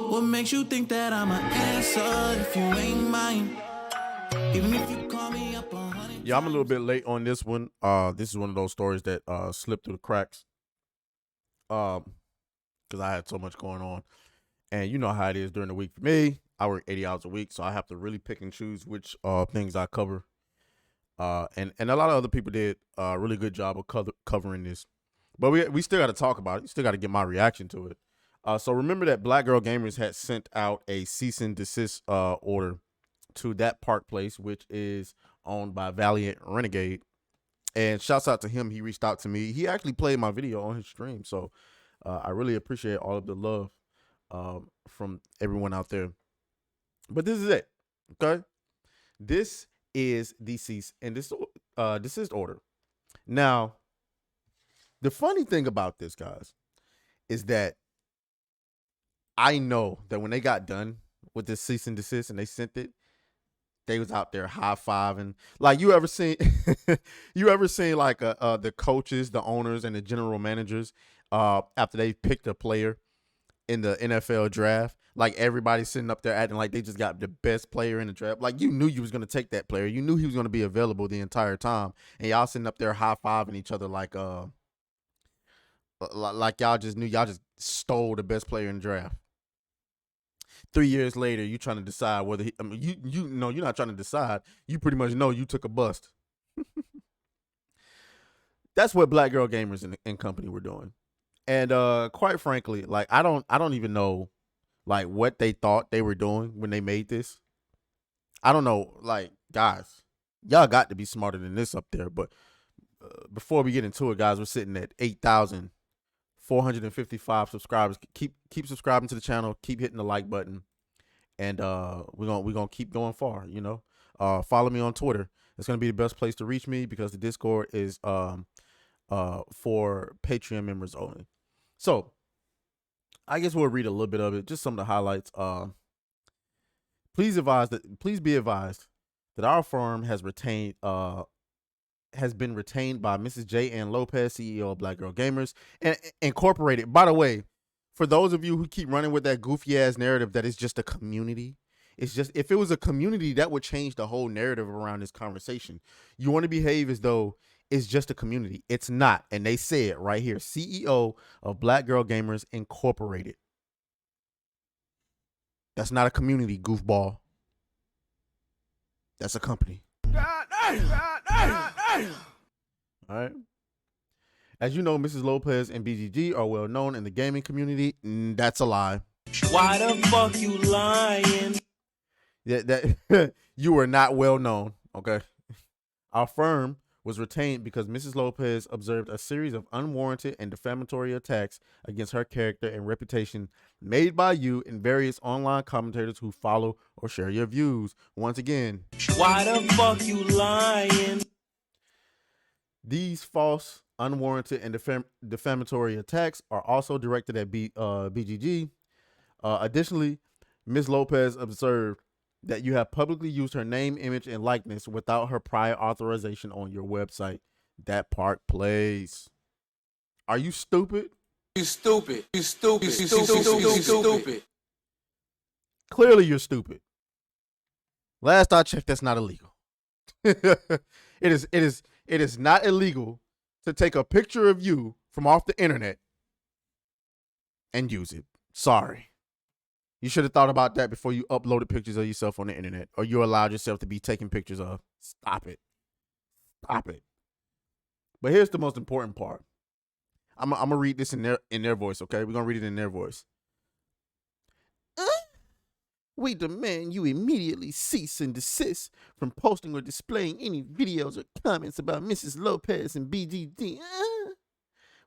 What makes you think that I'm an answer if you ain't mine? Even if you call me up 100 Yeah, I'm a little bit late on this one. This is one of those stories that slipped through the cracks. Because I had so much going on, and you know how it is during the week for me. I work 80 hours a week, so I have to really pick and choose which things I cover. And a lot of other people did a really good job of covering this, but we still got to talk about it. You still got to get my reaction to it. So remember that Black Girl Gamers had sent out a cease and desist order to that Park Place, which is owned by Valiant Renegade. And shouts out to him. He reached out to me. He actually played my video on his stream. So I really appreciate all of the love from everyone out there. But this is it. Okay. This is the cease and desist order. Now, the funny thing about this, guys, is that I know that when they got done with this cease and desist and they sent it, they was out there high fiving. Like you ever seen like the coaches, the owners, and the general managers after they picked a player in the NFL draft, like everybody sitting up there acting like they just got the best player in the draft. Like you knew you was gonna take that player. You knew he was gonna be available the entire time, and y'all sitting up there high fiving each other like y'all just knew y'all just stole the best player in the draft. 3 years later, you trying to decide whether you know you're not trying to decide. You pretty much know you took a bust. That's what Black Girl Gamers and company were doing. And quite frankly, like I don't even know like what they thought they were doing when they made this. I don't know, like guys, y'all got to be smarter than this up there. But before we get into it, guys, we're sitting at 8,455 subscribers. Keep subscribing to the channel. Keep hitting the like button, and we're gonna keep going far. You know, follow me on Twitter. It's gonna be the best place to reach me because the Discord is for Patreon members only. So I guess we'll read a little bit of it, just some of the highlights. Please be advised that our firm has been retained by Mrs. J. Ann Lopez, CEO of Black Girl Gamers and Incorporated. By the way, for those of you who keep running with that goofy ass narrative that it's just a community, it's just, if it was a community, that would change the whole narrative around this conversation. You want to behave as though it's just a community. It's not. And they say it right here. CEO of Black Girl Gamers Incorporated. That's not a community, goofball. That's a company. All right. As you know, Mrs. Lopez and BGG are well known in the gaming community. That's a lie. Why the fuck you lying? That you are not well known. Okay. Our firm was retained because Mrs. Lopez observed a series of unwarranted and defamatory attacks against her character and reputation made by you and various online commentators who follow or share your views. Once again, Why the fuck you lying? these false, unwarranted, and defamatory attacks are also directed at BGG. Additionally, Ms. Lopez observed that you have publicly used her name, image, and likeness without her prior authorization on your website. That Park Place. Are you stupid? You stupid. You stupid. You stupid. You stupid. Clearly you're stupid. Last I checked, that's not illegal. It is not illegal to take a picture of you from off the internet and use it. Sorry. You should have thought about that before you uploaded pictures of yourself on the internet, or you allowed yourself to be taken pictures of. Stop it. Stop it. But here's the most important part. I'm gonna read this in their voice, okay? We're gonna read it in their voice. We demand you immediately cease and desist from posting or displaying any videos or comments about Mrs. Lopez and BGD.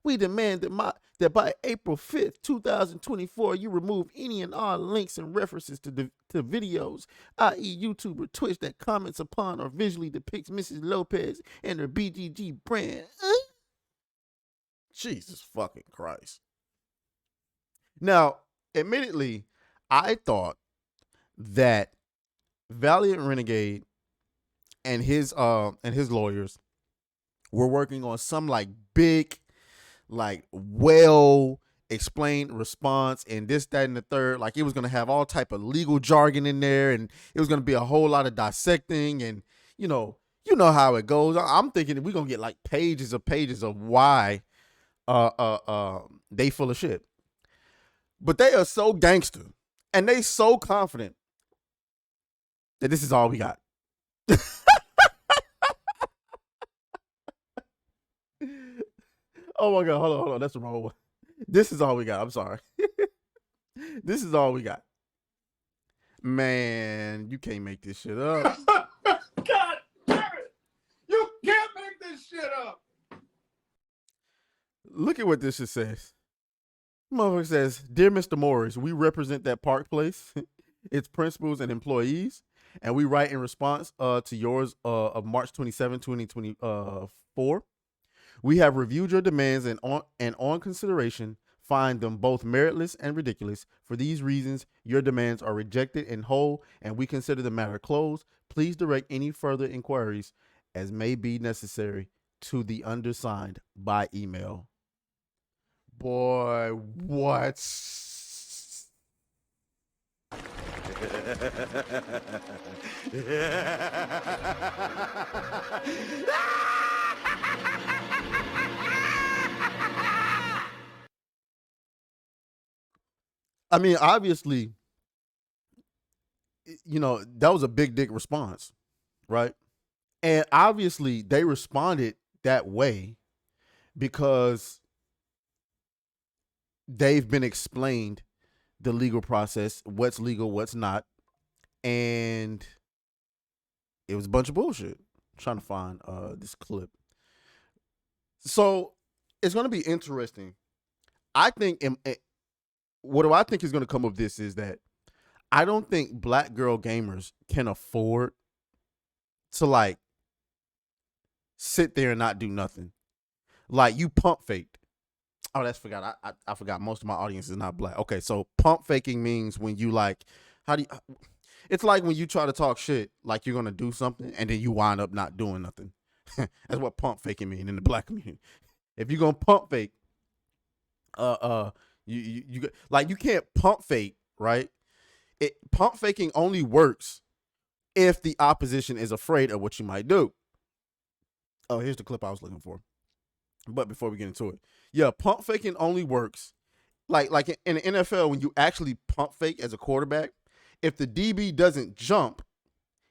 We demand that by April 5th, 2024, you remove any and all links and references to videos, i.e. YouTube or Twitch, that comments upon or visually depicts Mrs. Lopez and her BGG brand. Jesus fucking Christ. Now, admittedly, I thought that Valiant Renegade and his lawyers were working on some like big, like well explain response and this, that, and the third. Like it was gonna have all type of legal jargon in there, and it was gonna be a whole lot of dissecting, and you know how it goes. I'm thinking we're gonna get like pages of why they full of shit. But they are so gangster and they so confident that this is all we got. Oh my God, hold on. That's the wrong one. This is all we got. I'm sorry. This is all we got. Man, you can't make this shit up. God damn it! You can't make this shit up! Look at what this shit says. Motherfucker says, "Dear Mr. Morris, we represent that Park Place, its principals and employees, and we write in response to yours of March 27, 2024. We have reviewed your demands and on consideration, find them both meritless and ridiculous. For these reasons, your demands are rejected in whole, and we consider the matter closed. Please direct any further inquiries as may be necessary to the undersigned by email." Boy, what? I mean, obviously, that was a big dick response, right? And obviously they responded that way because they've been explained the legal process, what's legal, what's not. And it was a bunch of bullshit. I'm trying to find this clip. So it's going to be interesting. I think, what do I think is going to come of this is that I don't think black girl gamers can afford to like sit there and not do nothing. Like you pump faked. Oh, that's forgot. I forgot most of my audience is not black. Okay, so pump faking means when you like, it's like when you try to talk shit like you're gonna do something and then you wind up not doing nothing. That's what pump faking mean in the black community. If you're gonna pump fake, you like you can't pump fake, right? Pump faking only works if the opposition is afraid of what you might do. Oh, here's the clip I was looking for. But before we get into it, yeah, pump faking only works like in the NFL when you actually pump fake as a quarterback. If the DB doesn't jump,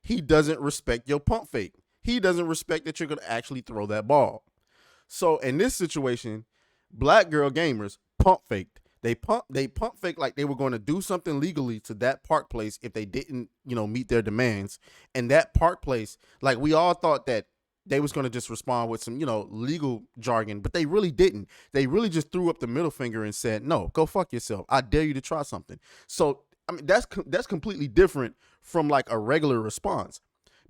he doesn't respect your pump fake. He doesn't respect that you're going to actually throw that ball. So in this situation, black girl gamers pump faked. They pump fake like they were going to do something legally to that Park Place if they didn't, meet their demands. And that Park Place, like we all thought that they was going to just respond with some, legal jargon, but they really didn't. They really just threw up the middle finger and said, "No, go fuck yourself. I dare you to try something." So, I mean, that's completely different from like a regular response,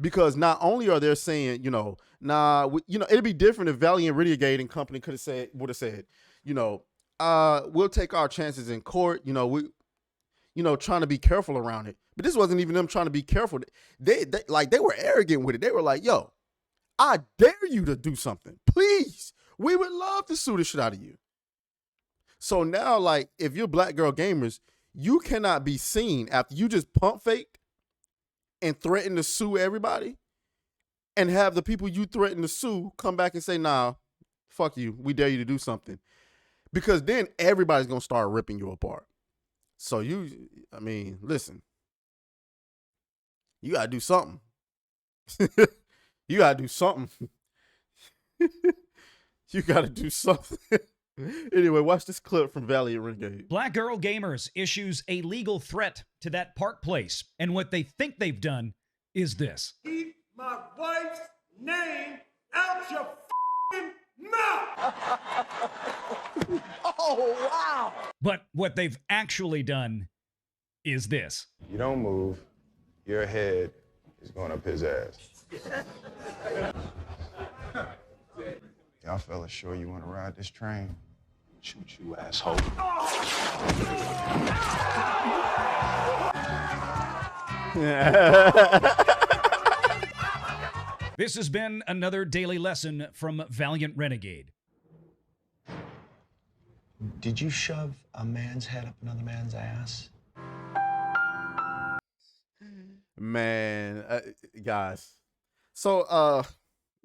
because not only are they saying, it'd be different if Valiant Renegade and company would have said, we'll take our chances in court. Trying to be careful around it. But this wasn't even them trying to be careful. They were arrogant with it. They were like, "Yo, I dare you to do something. Please. We would love to sue the shit out of you." So now, like, if you're black girl gamers, you cannot be seen after you just pump faked and threaten to sue everybody and have the people you threaten to sue come back and say, "Nah, fuck you. We dare you to do something." Because then everybody's going to start ripping you apart. So listen, you got to do something. You got to do something. You got to do something. Anyway, watch this clip from Valiant Renegade. Black Girl Gamers issues a legal threat to that Park Place, and what they think they've done is this. Keep my wife's name out your f***ing mouth! Oh, wow. But what they've actually done is this. You don't move, your head is going up his ass. Y'all fellas sure you want to ride this train? Shoot you, asshole. This has been another daily lesson from Valiant Renegade. Did you shove a man's head up another man's ass? Man, guys. So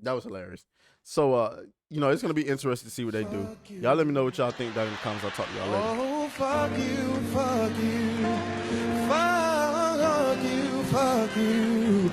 that was hilarious. So you know, it's gonna be interesting to see what they do. Y'all let me know what y'all think down in the comments. I'll talk to y'all later. Oh, fuck you, fuck you, fuck you, fuck you.